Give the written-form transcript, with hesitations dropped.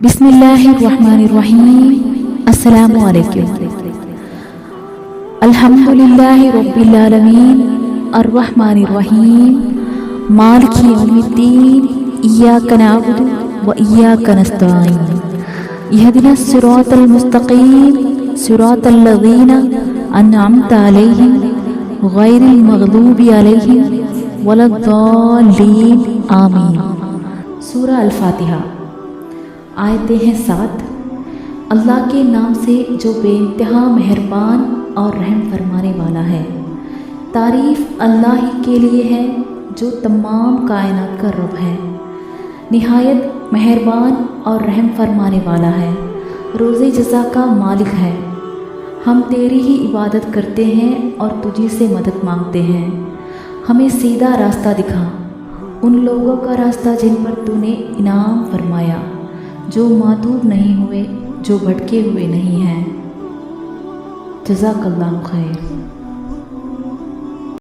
बिस्मिल्लाहिर्रहमानिर्रहीम। अस्सलामु अलैकुम। अल्हम्दुलिल्लाहि रब्बिल आलमीन अर्रहमानिर्रहीम मालिकि यौमिद्दीन इय्याका नअबुदु व इय्याका नस्तईन इहदिनस सिरातल मुस्तकीम सिरातल लज़ीना अनअमता अलैहिम गैरिल मग़लूबि अलैहिम वलद्दाल्लीन आमीन। सूरा अल-फातिहा। आयतें हैं 7। अल्लाह के नाम से जो बेइंतहा मेहरबान और रहम फरमाने वाला है। तारीफ़ अल्लाह ही के लिए है जो तमाम कायनात का रब है, निहायत मेहरबान और रहम फरमाने वाला है, रोज़े जज़ा का मालिक है। हम तेरी ही इबादत करते हैं और तुझी से मदद मांगते हैं। हमें सीधा रास्ता दिखा, उन लोगों का रास्ता जिन पर तूने इनाम फरमाया, जो मातूब नहीं हुए, जो भटके हुए नहीं हैं। जज़ाकल्लाहु खैर।